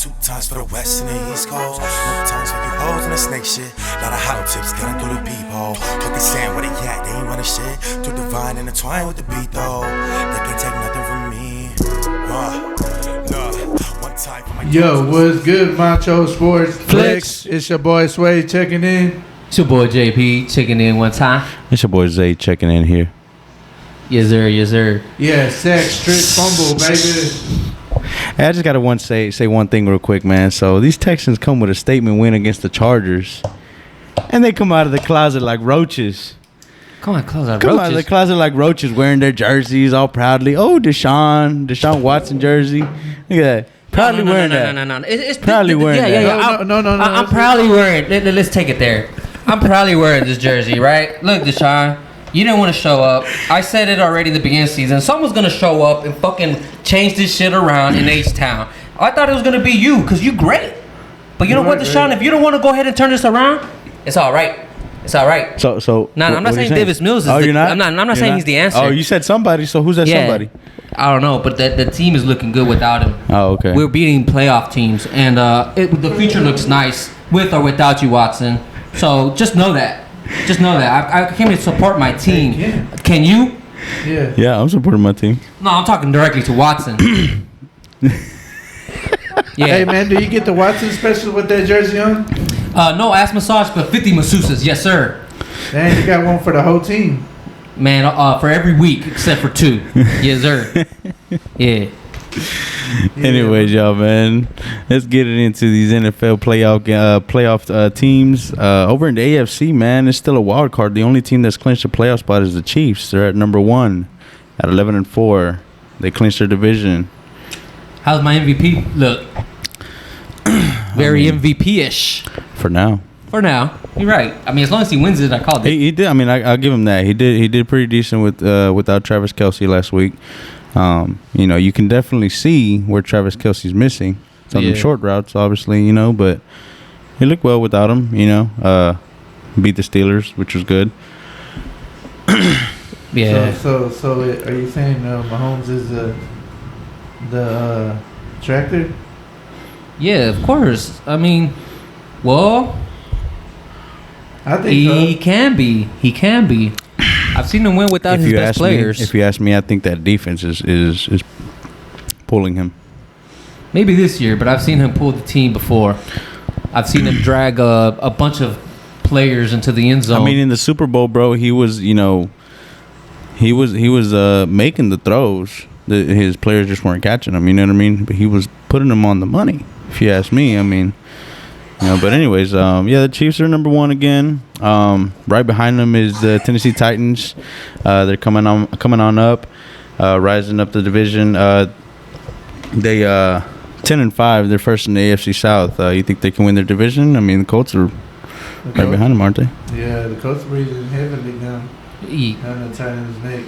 2 times for the West and the East Coast. More times for you hoes and the snake shit. Lot of hollow tips getting through the peephole. Fucking saying where they at, they ain't running shit. Too divine and entwined with the beat though. They can't take nothing from me. One time for my Yo, what's good, Macho Sports Flex? It's your boy Sway checking in. It's your boy JP checking in one time. It's your boy Zay checking in here. Yes, sir. Yes, sir. Yeah, sack, strip, fumble, baby. Hey, I just gotta say one thing real quick, man. So these Texans come with a statement win against the Chargers, and they come out of the closet like roaches. Come out of the closet like roaches, wearing their jerseys all proudly. Oh, Deshaun Watson jersey. Look at that. Proudly wearing that. No. It's proudly wearing that. Yeah. No. I'm proudly wearing. Let's take it there. I'm proudly wearing this jersey, right? Look, Deshaun, you didn't want to show up. I said it already in the beginning of the season. Someone's gonna show up and fucking change this shit around in H-Town. I thought it was gonna be you, cause you great. But you know what, Deshaun? If you don't want to go ahead and turn this around, it's all right. It's all right. So. No, I'm not saying Davis Mills is. You're not. I'm not saying he's the answer. Oh, you said somebody. So who's that somebody? I don't know, but the team is looking good without him. Oh, okay. We're beating playoff teams, and the future looks nice with or without you, Watson. So just know that. I came here to support my team. Yeah. Can you? Yeah. Yeah, I'm supporting my team. No, I'm talking directly to Watson. Yeah. Hey, man, do you get the Watson special with that jersey on? No ass massage, but 50 masseuses. Yes, sir. Dang, you got one for the whole team. Man, for every week except for 2. Yes, sir. Yeah. Anyways, y'all, man, let's get it into these NFL playoff teams. Over in the AFC, man, it's still a wild card. The only team that's clinched a playoff spot is the Chiefs. They're at number 1 at 11-4. They clinched their division. How's my MVP look? Very MVP-ish. For now. You're right. I mean, as long as he wins it, I called it. He did. I mean, I'll give him that. He did pretty decent without Travis Kelce last week. You can definitely see where Travis Kelce's missing. Some short routes, obviously, but he looked well without him. Beat the Steelers, which was good. Yeah. So are you saying Mahomes is the tractor? Yeah, of course. I mean, well, I think he can be. I've seen him win without his best players. If you ask me, I think that defense is pulling him. Maybe this year, but I've seen him pull the team before. I've seen him drag a bunch of players into the end zone. I mean, in the Super Bowl, bro, he was making the throws. His players just weren't catching them. You know what I mean? But he was putting them on the money. If you ask me, I mean. But anyways, the Chiefs are number 1 again. Right behind them is the Tennessee Titans. They're coming on up, rising up the division. They 10-5. They're first in the AFC South. You think they can win their division? I mean, the Colts are right behind them, aren't they? Yeah, the Colts are breathing heavily down on the Titans' neck.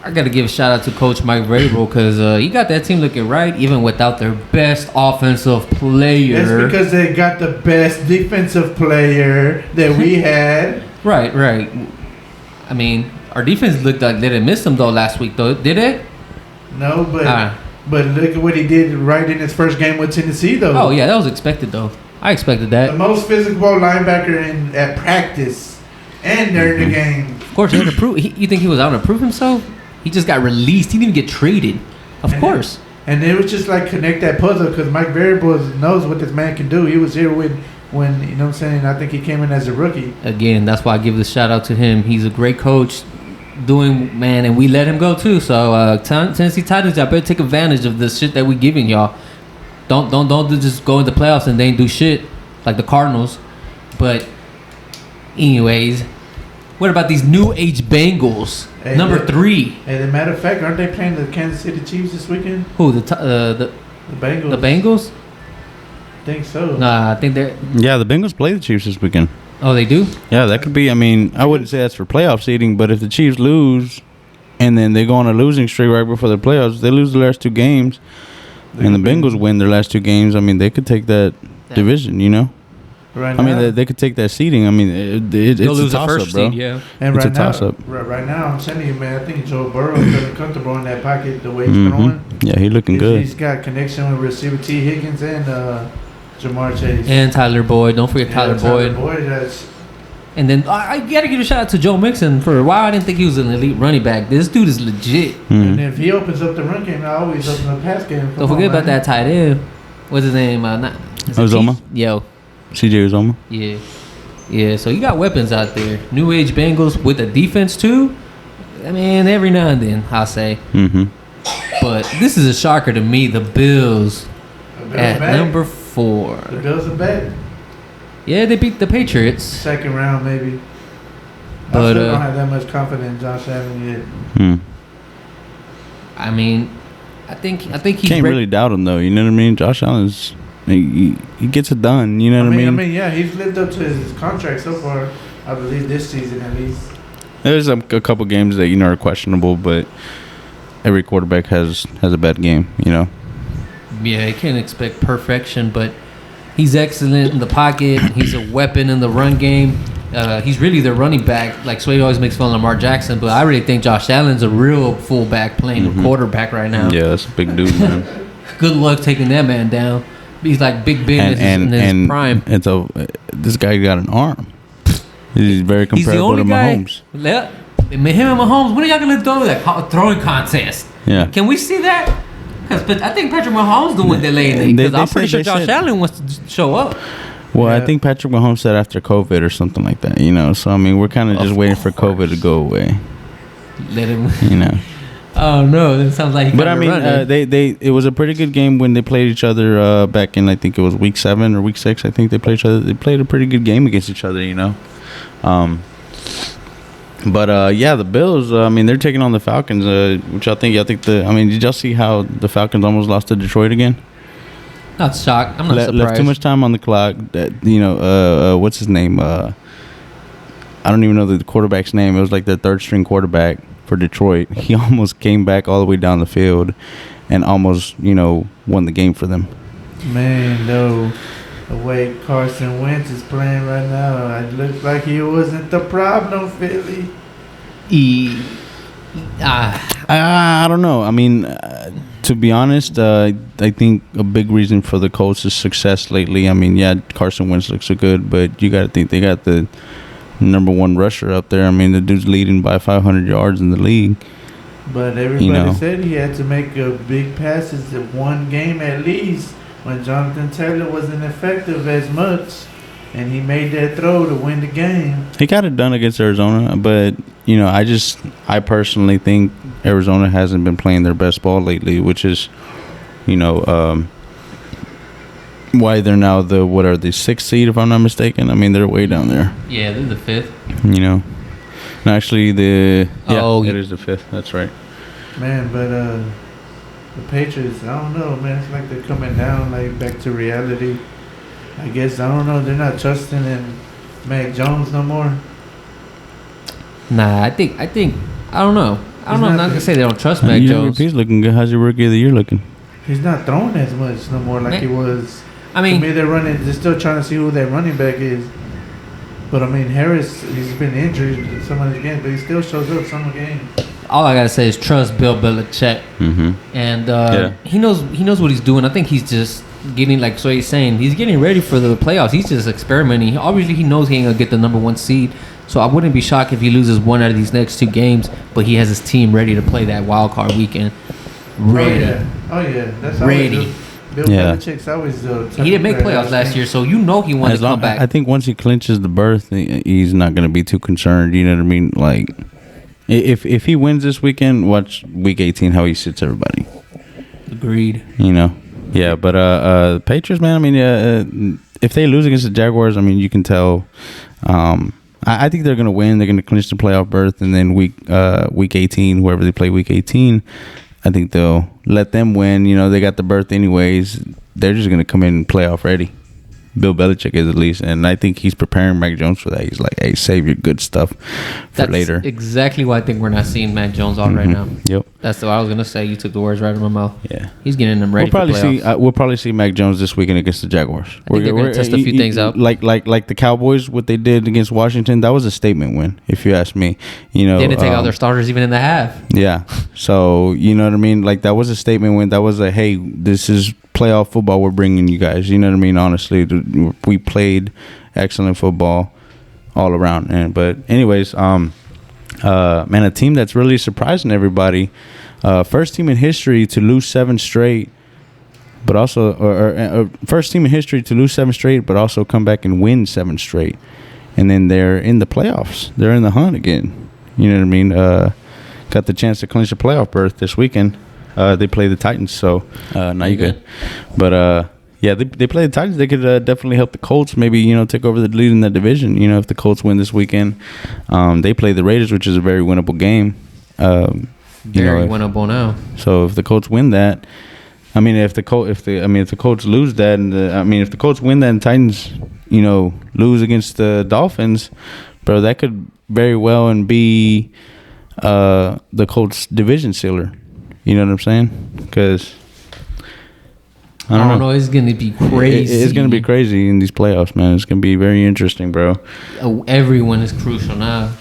I got to give a shout out to Coach Mike Vrabel because he got that team looking right even without their best offensive player. That's because they got the best defensive player that we had. Right. I mean, our defense looked like they didn't miss them though last week though, did it? No, but look at what he did right in his first game with Tennessee though. Oh yeah, that was expected though. I expected that. The most physical linebacker at practice and during the game. Of course, he had to prove. You think he was out to prove himself? He just got released. He didn't even get traded. Of course. And it was just like connect that puzzle because Mike Vrabel knows what this man can do. He was here when you know what I'm saying. I think he came in as a rookie. Again, that's why I give the shout out to him. He's a great coach, and we let him go too. So Tennessee Titans, y'all better take advantage of the shit that we giving y'all. Don't just go into playoffs and they ain't do shit like the Cardinals. But anyways. What about these new age Bengals? Hey, number 3. As a matter of fact, aren't they playing the Kansas City Chiefs this weekend? Who? The Bengals. The Bengals? I think so. Nah, I think they're... Yeah, the Bengals play the Chiefs this weekend. Oh, they do? Yeah, that could be... I mean, I wouldn't say that's for playoff seeding, but if the Chiefs lose and then they go on a losing streak right before the playoffs, they lose the last 2 games, and the Bengals win their last 2 games, I mean, they could take that division, Right I mean, now, they could take that seeding. I mean, it's They'll a lose the toss first up, bro. seed, yeah. and It's right a toss-up. now, right now, I'm telling you, man, I think Joe Burrow is feeling comfortable in that pocket the way he's throwing. Yeah, he looking good. He's got connection with receiver T. Higgins and Jamar Chase. And Tyler Boyd. Don't forget Tyler Boyd. That's And then I gotta give a shout out to Joe Mixon. For a while, I didn't think he was an elite running back. This dude is legit. And if he opens up the run game, I always open up the pass game. Don't forget about that tight end. What's his name? Uzoma? Yo. CJ Uzoma. Yeah. Yeah, so you got weapons out there. New age Bengals with a defense too. I mean, every now and then, I'll say. But this is a shocker to me. The Bills at number 4. The Bills are back. Yeah, they beat the Patriots. Second round, maybe. But, I still don't have that much confidence in Josh Allen yet. I mean, I think he's Can't really doubt him though. You know what I mean? Josh Allen's he gets it done. You know what I mean? I mean, yeah, he's lived up to his contract so far. I believe this season at least. There's a couple games that are questionable, but every quarterback has a bad game. You know. Yeah, you can't expect perfection, but he's excellent in the pocket. He's a weapon in the run game. He's really their running back. Like Sway always makes fun of Lamar Jackson, but I really think Josh Allen's a real fullback playing quarterback right now. Yeah, that's a big dude, man. Good luck taking that man down. He's like Big Ben in his prime. And so this guy got an arm. He's very comparable to Mahomes. Him and Mahomes. When are y'all gonna throw that throwing contest? Yeah. Can we see that? Because I think Patrick Mahomes the one delaying it. Because I'm pretty sure Josh Allen wants to show up. Well, I think Patrick Mahomes said after COVID or something like that. So I mean, we're kind of just waiting for COVID to go away. Let him. Oh no, that sounds like. But I mean, it was a pretty good game when they played each other back in, I think it was week 7 or week 6. I think they played each other. They played a pretty good game against each other. But the Bills. I mean, they're taking on the Falcons. Which I think did y'all see how the Falcons almost lost to Detroit again? Not shocked. I'm not surprised. Left too much time on the clock. That what's his name? I don't even know the quarterback's name. It was like their third string quarterback for Detroit. He almost came back all the way down the field, and almost won the game for them. Man, no. The way Carson Wentz is playing right now, it looks like he wasn't the problem, Philly. I don't know. I mean, to be honest, I think a big reason for the Colts' success lately. I mean, Carson Wentz looks so good, but you got to think they got the number 1 rusher up there. I mean, the dude's leading by 500 yards in the league. But everybody said he had to make big passes in one game at least when Jonathan Taylor wasn't effective as much, and he made that throw to win the game. He got it done against Arizona, but I personally think Arizona hasn't been playing their best ball lately, which is why they're now the 6th seed, if I'm not mistaken. I mean, they're way down there. Yeah, they're the 5th. No, actually it is the 5th. That's right. Man, but the Patriots, I don't know, man. It's like they're coming down, like back to reality. I guess I don't know. They're not trusting in Mac Jones no more. Nah, I think I don't know. I'm not gonna say they don't trust Mac Jones. He's looking good. How's your rookie of the year looking? He's not throwing as much no more like he was. I mean, to me, they're still trying to see who that running back is. But I mean, Harris, he's been injured in some of the games, but he still shows up some of the games. All I gotta say is trust Bill Belichick, and he knows what he's doing. I think he's just getting, like so he's saying, he's getting ready for the playoffs. He's just experimenting. Obviously, he knows he ain't gonna get the number 1 seed. So I wouldn't be shocked if he loses one out of these next 2 games, but he has his team ready to play that wild card weekend. Ready. Oh yeah. That's ready. Bill Belichick's always he didn't make playoffs last year, so he wanted to come back. I think once he clinches the berth, he's not going to be too concerned. You know what I mean? Like, if he wins this weekend, watch week 18 how he sits everybody. Agreed. Yeah, but Patriots, man. I mean, if they lose against the Jaguars, I mean, you can tell. I think they're going to win. They're going to clinch the playoff berth, and then week 18, whoever they play week 18, I think they'll let them win. They got the berth anyways. They're just going to come in playoff ready. Bill Belichick is, at least, and I think he's preparing Mac Jones for that. He's like, hey, save your good stuff for later. That's exactly why I think we're not seeing Mac Jones on right now. Yep. That's what I was gonna say. You took the words right out of my mouth. Yeah. He's getting them ready. We'll probably see Mac Jones this weekend against the Jaguars. I think they're gonna test a few things out. Like the Cowboys, what they did against Washington, that was a statement win, if you ask me. You know, they didn't take all their starters even in the half. Yeah. So you know what I mean. Like that was a statement win. That was a, hey, this is playoff football we're bringing you guys. You know what I mean? Honestly, we played excellent football all around. But anyways, man, a team that's really surprising everybody. First team in history to lose 7 straight, but also first team in history to lose 7 straight, but also come back and win 7 straight. And then they're in the playoffs. They're in the hunt again. You know what I mean? Got the chance to clinch a playoff berth this weekend. They play the Titans, so now you good. But yeah, they play the Titans. They could definitely help the Colts. Maybe, you know, take over the lead in that division. You know, if the Colts win this weekend, they play the Raiders, which is a very winnable game. Very winnable now. So if the Colts win that, I mean, if the Colts lose that, and if the Colts win that and Titans, you know, lose against the Dolphins, bro, that could very well and be the Colts division sealer. You know what I'm saying? Because I don't know. It's gonna be crazy. It's gonna be crazy in these playoffs, man. It's gonna be very interesting, bro. Everyone is crucial now.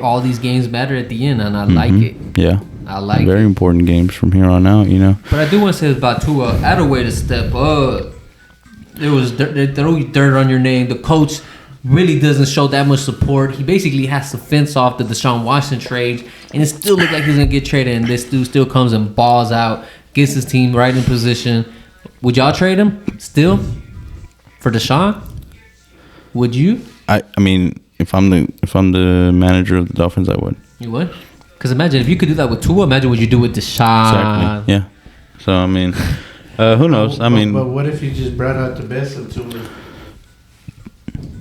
All these games matter at the end, and I like it. Yeah, I like it. Very important games from here on out, you know. But I do want to say about Tua. At a way to step up. They throw dirt on your name. The coach really doesn't show that much support. He basically has to fence off the Deshaun Watson trade, and it still looks like he's gonna get traded. And this dude still comes and balls out, gets his team right in position. Would y'all trade him still for Deshaun? Would you? I mean, if I'm the manager of the Dolphins, I would. You would? Because imagine if you could do that with Tua. Imagine what you do with Deshaun. Exactly. Yeah. So I mean, who knows? I mean, but what if you just brought out the best of Tua?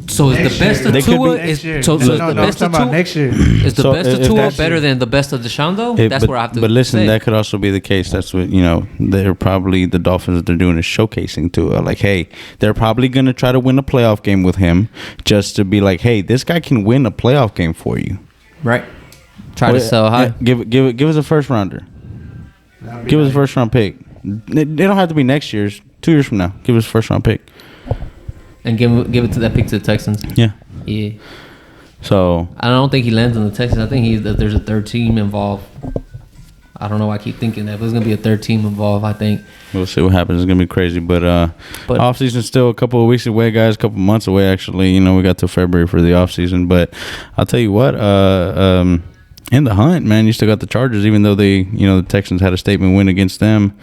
So is the best of Tua is the best of Tua next year? Is the best of Tua better than the best of Deshaun though? That's where I have to. But listen, say. that could also be the case. That's what, you know. They're probably the Dolphins. They're doing is showcasing Tua. Like, hey, they're probably gonna try to win a playoff game with him, just to be like, hey, this guy can win a playoff game for you. Right. Try to sell high. Yeah, give us a first rounder. Give us a first round pick. They don't have to be next year's. 2 years from now, give us a first round pick. And give it to that pick to the Texans. Yeah. Yeah. So I don't think he lands on the Texans. I think there's a third team involved. I don't know why I keep thinking that, but there's gonna be a third team involved. I think. We'll see what happens. It's gonna be crazy, but off season's still a couple of weeks away, guys. A couple of months away, actually. You know, we got till February for the off season, but I'll tell you what. In the hunt, man, you still got the Chargers, even though the Texans had a statement win against them.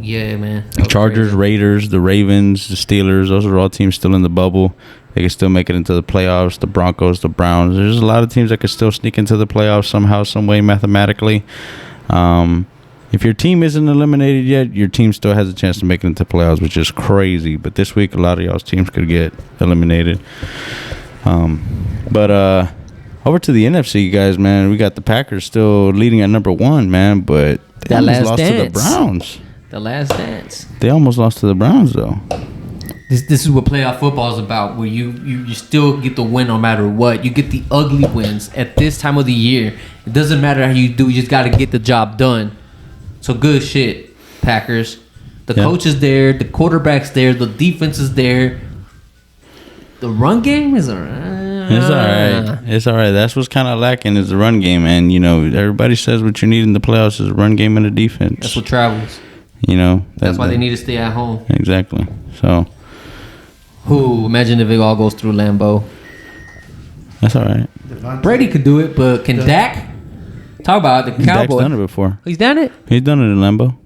Yeah, man. Chargers, crazy. Raiders, the Ravens, the Steelers, those are all teams still in the bubble. They can still make it into the playoffs. The Broncos, the Browns. There's a lot of teams that can still sneak into the playoffs somehow, some way, mathematically. If your team isn't eliminated yet, your team still has a chance to make it into playoffs, which is crazy. But this week, a lot of y'all's teams could get eliminated. But over to the NFC, guys, man. We got the Packers still leading at number 1, man. But they almost lost to the Browns. The last dance. They almost lost to the Browns, though. This is what playoff football is about, where you still get the win no matter what. You get the ugly wins at this time of the year. It doesn't matter how you do. You just got to get the job done. So good shit, Packers. The coach is there. The quarterback's there. The defense is there. The run game is It's all right. It's all right. That's what's kind of lacking is the run game. And, everybody says what you need in the playoffs is a run game and a defense. That's what travels. That's why they need to stay at home. Exactly. So, imagine if it all goes through Lambeau. That's all right. Brady could do it, but can Dak? Talk about the Cowboys. Dak's done it before. He's done it? He's done it in Lambeau.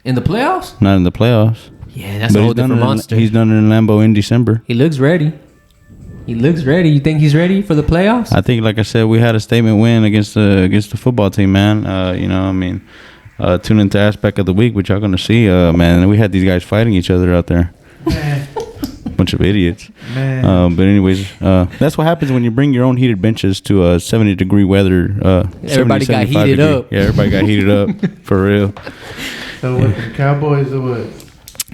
In the playoffs? Not in the playoffs. Yeah, that's a whole different monster. He's done it in Lambeau in December. He looks ready. You think he's ready for the playoffs? I think, like I said, we had a statement win against the football team, man. Tune into Aspect of the Week, which y'all going to see, man. We had these guys fighting each other out there. Bunch of idiots. Man. But anyways, that's what happens when you bring your own heated benches to 70-degree weather. Everybody got heated up. Yeah, everybody got heated up. For real. So what, the Cowboys or what?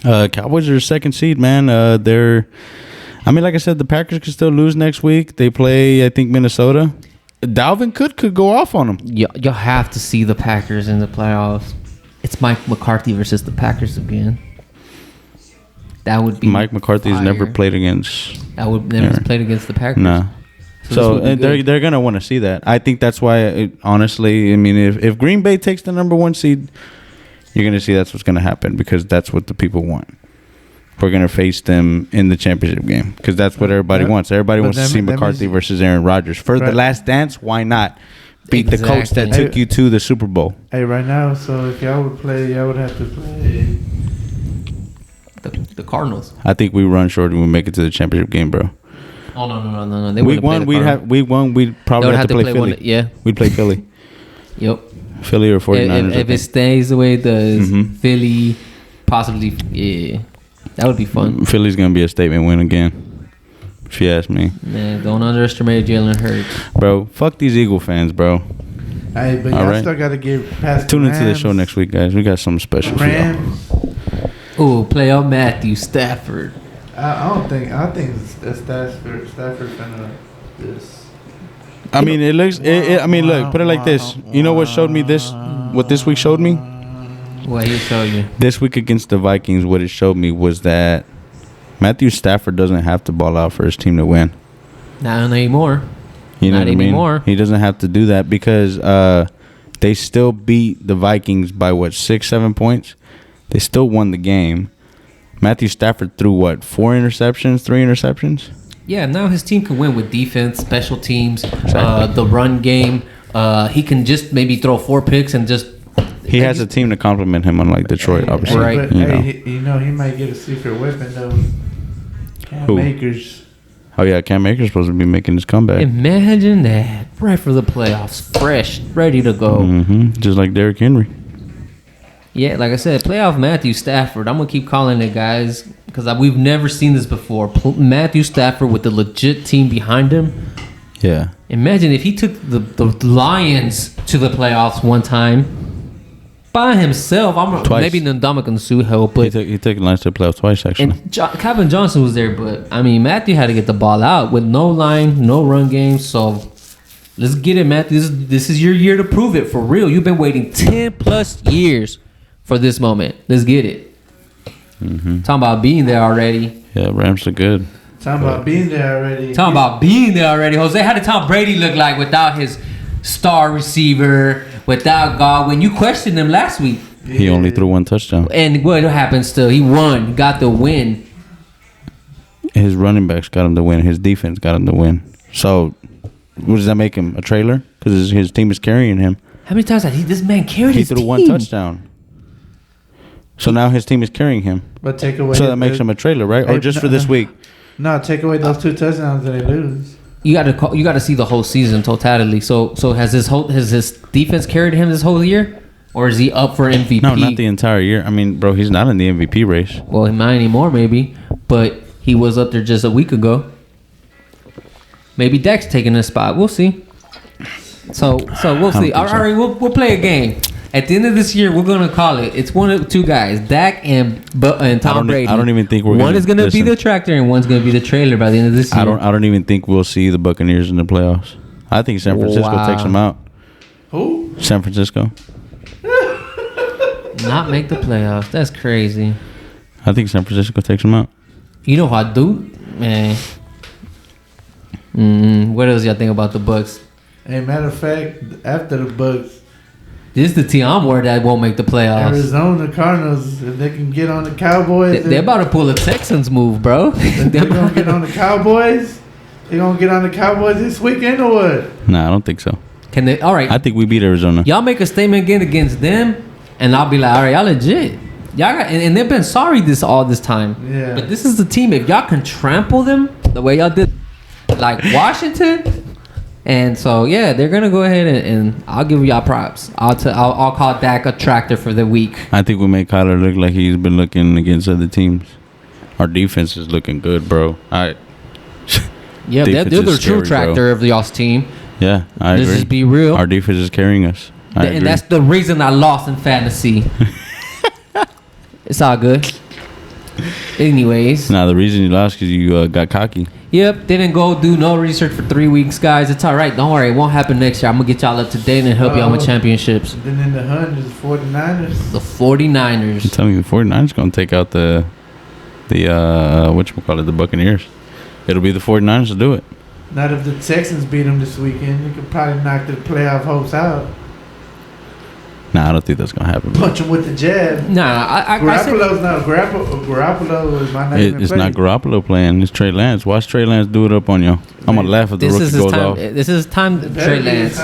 Cowboys are second seed, man. I mean, like I said, the Packers could still lose next week. They play, I think, Minnesota. Dalvin could go off on them. You'll have to see the Packers in the playoffs. It's Mike McCarthy versus the Packers again. That would be Mike McCarthy's fire. never played against. That would never played against the Packers. No. So they're gonna want to see that. I think that's why. Honestly, I mean, if Green Bay takes the number 1 seed, you're gonna see that's what's gonna happen because that's what the people want. We're gonna face them in the championship game because that's what everybody wants. Everybody wants to see McCarthy versus Aaron Rodgers for the last dance. Why not beat the coach that took you to the Super Bowl? Hey, right now, so if y'all would play, y'all would have to play the Cardinals. I think we run short and we make it to the championship game, bro. Oh no! They week 1, we'd probably have to play Philly. Yeah, we'd play Philly. Yep. Philly or 49ers. If it stays the way it does, Philly, possibly, yeah, that would be fun. Philly's gonna be a statement win again, if you ask me. Man, don't underestimate Jalen Hurts, bro. Fuck these Eagle fans, bro. Hey, but y'all still gotta get past. Tune into the show next week, guys. We got something special for y'all. Ooh, playoff Matthew Stafford. I think Stafford finna this. I mean, it looks. I mean, look. Put it like this. You know what showed me this? What this week showed me? What he showed you? This week against the Vikings, what it showed me was that Matthew Stafford doesn't have to ball out for his team to win. Not anymore. You know Not what I mean? anymore. He doesn't have to do that because they still beat the Vikings by 6-7 points. They still won the game. Matthew Stafford threw 3 interceptions? Yeah, now his team can win with defense, special teams, the run game. He can just maybe throw 4 picks and just. He has a team to complement him, unlike Detroit, obviously. Right. But, he might get a secret weapon though. Cam Akers. Oh yeah, Cam Akers supposed to be making his comeback. Imagine that, right for the playoffs, fresh, ready to go. Just like Derrick Henry. Yeah, like I said, playoff Matthew Stafford. I'm going to keep calling it, guys, because we've never seen this before. Matthew Stafford with the legit team behind him. Yeah. Imagine if he took the Lions to the playoffs one time by himself. Twice. Maybe Ndamukong Suh helped, but he took the Lions to the playoffs twice, actually. and Calvin Johnson was there, but I mean Matthew had to get the ball out with no line, no run game. So let's get it, Matthew. This is your year to prove it for real. You've been waiting 10+ years for this moment. Let's get it. Talking about being there already. Yeah, Rams look good. Talking about being there already. Jose, how did Tom Brady look like without his star receiver, without Godwin? You questioned him last week. He only threw 1 touchdown. And what happened still? He won, got the win. His running backs got him to win. His defense got him to win. So, what does that make him? A trailer? Because his team is carrying him. How many times has this man carried his team? He threw 1 touchdown. So now his team is carrying him. But take away. So that makes him a trailer, right? Or just for this week? No, take away those 2 touchdowns and they lose. You got to see the whole season totality. So has his defense carried him this whole year, or is he up for MVP? No, not the entire year. I mean, bro, he's not in the MVP race. Well, he might anymore, maybe, but he was up there just a week ago. Maybe Dak's taking his spot. We'll see. So we'll see. All right, we'll play a game. At the end of this year, we're gonna call it. It's one of 2 guys, Dak and Tom Brady. I don't even think we're. One is gonna be the tractor, and one's gonna be the trailer by the end of this year. I don't even think we'll see the Buccaneers in the playoffs. I think San Francisco takes them out. Who? San Francisco. Not make the playoffs. That's crazy. I think San Francisco takes them out. You know what I do, man. What else y'all think about the Bucs? Hey, matter of fact, after the Bucs, this is the team I'm worried that won't make the playoffs. Arizona Cardinals, if they can get on the Cowboys, They're about to pull a Texans move, bro. They're gonna get on the Cowboys. They gonna get on the Cowboys this weekend or what? Nah, I don't think so. Can they? All right. I think we beat Arizona. Y'all make a statement again against them, and I'll be like, all right, y'all legit. Y'all got, and they've been sorry all this time. Yeah. But this is the team. If y'all can trample them the way y'all did, like Washington. And so, yeah, they're going to go ahead and I'll give y'all props. I'll call Dak a tractor for the week. I think we make Kyler look like he's been looking against other teams. Our defense is looking good, bro. Yeah, they're the true tractor of y'all's team. Yeah, I agree. Let's just be real. Our defense is carrying us. And that's the reason I lost in fantasy. It's all good. Anyways. Nah, the reason you lost because you got cocky. Yep, didn't go do no research for 3 weeks, guys. It's all right. Don't worry. It won't happen next year. I'm going to get y'all up to date and help y'all win championships. Then in the hunt is the 49ers. The 49ers. I'm telling you, the 49ers going to take out the whatchamacallit, the Buccaneers. It'll be the 49ers to do it. Not if the Texans beat them this weekend. You could probably knock the playoff hopes out. Nah, I don't think that's going to happen. Punch them with the jab. Nah, Garoppolo's not. Garoppolo is my name. It's not Garoppolo playing. It's Trey Lance. Watch Trey Lance do it up on you. I'm going to laugh if the rookie goes off. This is time, Trey Lance.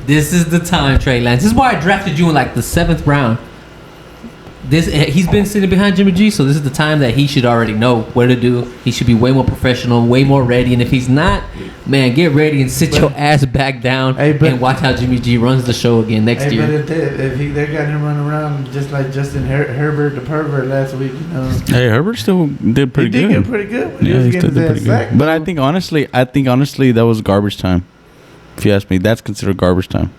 This is the time, Trey Lance. This is why I drafted you in like the 7th round. He's been sitting behind Jimmy G, so this is the time that he should already know what to do. He should be way more professional, way more ready. And if he's not, man, get ready and sit your ass back down and watch how Jimmy G runs the show again next year. But if they got him running around just like Justin Herbert the pervert last week, you know. Hey, Herbert still did pretty good. He did get pretty good. When yeah, he still did pretty good. But I think honestly, that was garbage time. If you ask me, that's considered garbage time.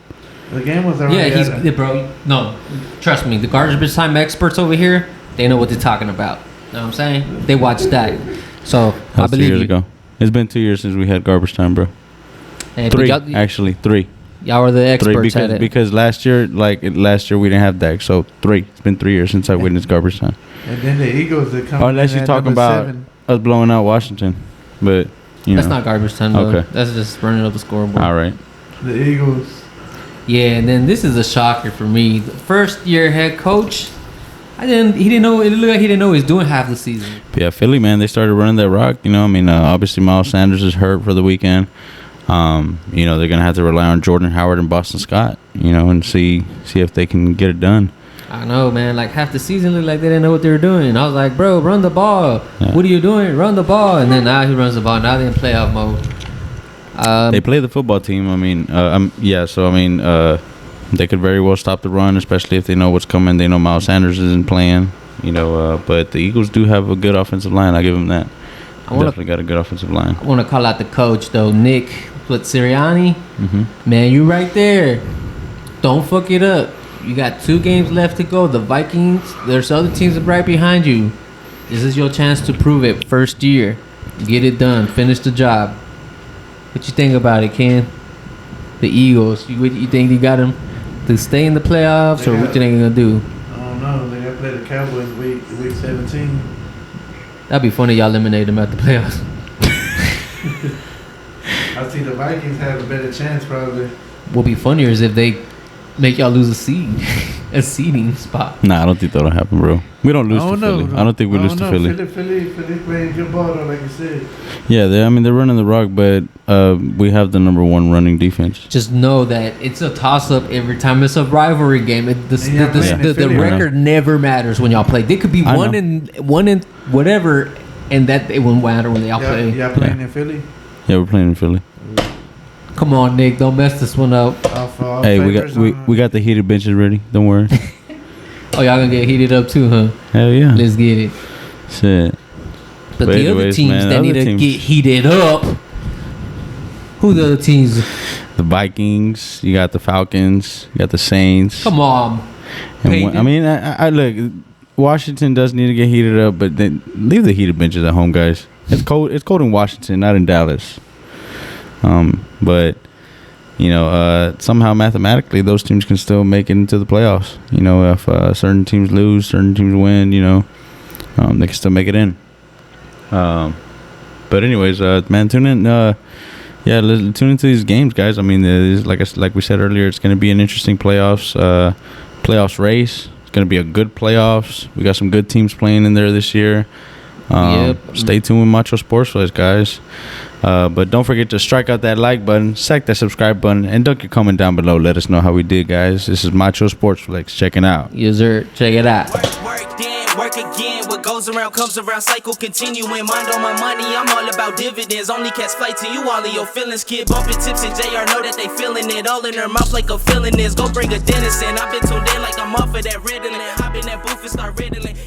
The game was already. Yeah, bro. No, trust me. The garbage time experts over here, they know what they're talking about. You know what I'm saying? They watched that. So I believe 2 years ago. It's been 2 years since we had garbage time, bro. Hey, 3, actually 3. Y'all were the experts at it. Because last year we didn't have Dak, so 3. It's been 3 years since I witnessed garbage time. And then the Eagles that come. Unless you're talking about 7. us blowing out Washington, but that's not garbage time. Though. Okay, that's just running up the scoreboard. All right. The Eagles. Yeah, and then this is a shocker for me. The first year head coach, he didn't know. It looked like he didn't know he was doing half the season. Yeah, Philly, man, they started running that rock. You know, I mean, obviously Miles Sanders is hurt for the weekend. You know, they're gonna have to rely on Jordan Howard and Boston Scott. You know, and see if they can get it done. I know, man. Like half the season looked like they didn't know what they were doing. I was like, bro, run the ball. Yeah. What are you doing? Run the ball. And then now he runs the ball. Now they're in playoff mode. They play the football team. I mean, they could very well stop the run, especially if they know what's coming. They know Miles Sanders isn't playing, you know. But the Eagles do have a good offensive line. I give them that. Definitely got a good offensive line. I want to call out the coach though, Nick Sirianni. Mm-hmm. Man, you right there. Don't fuck it up. You got 2 games left to go. The Vikings. There's other teams right behind you. This is your chance to prove it. First year, get it done. Finish the job. What you think about it, Ken? The Eagles. You think they got them to stay in the playoffs, or what you think they're gonna do? I don't know. They got to play the Cowboys week 17. That'd be funny. Y'all eliminate them at the playoffs. I see the Vikings have a better chance probably. What'd be funnier is if they make y'all lose a seeding spot. Nah, I don't think that'll happen, bro. We don't lose to Philly. I don't think we lose to Philly. Philly playing good ball though, like you said. Yeah, they're running the rock, but we have the number 1 running defense. Just know that it's a toss-up every time. It's a rivalry game. The record never matters when y'all play. They could be one in whatever, and that it won't matter when y'all play. Y'all playing in Philly? Yeah, we're playing in Philly. Come on, Nick. Don't mess this one up. Hey, we got the heated benches ready. Don't worry. Oh, y'all gonna get heated up too, huh? Hell yeah. Let's get it. Shit. But the other teams that need to get heated up. Who the other teams? The Vikings. You got the Falcons. You got the Saints. Come on. And I look. Washington does need to get heated up, but then leave the heated benches at home, guys. It's cold. It's cold in Washington, not in Dallas. But you know, somehow mathematically, those teams can still make it into the playoffs. You know, if certain teams lose, certain teams win, you know, they can still make it in. But anyways, man, tune in. Tune into these games, guys. I mean, like we said earlier, it's going to be an interesting playoffs race. It's going to be a good playoffs. We got some good teams playing in there this year. Stay tuned with Macho Sports Flex, guys. But don't forget to strike out that like button, sack that subscribe button, and dunk your comment down below. Let us know how we did, guys. This is Macho Sports Flex. Checking out. Yes, sir. Check it out. Work again, what goes around comes around, cycle continuing, mind on my money, I'm all about dividends, only catch flights to you, all of your feelings, kid, bumping tips and Jxxy.R know that they feeling it, all in their mouth like a feeling is, go bring a dentist in, I've been tuned in like I'm off of that Ritalin, hop in that booth and start riddling.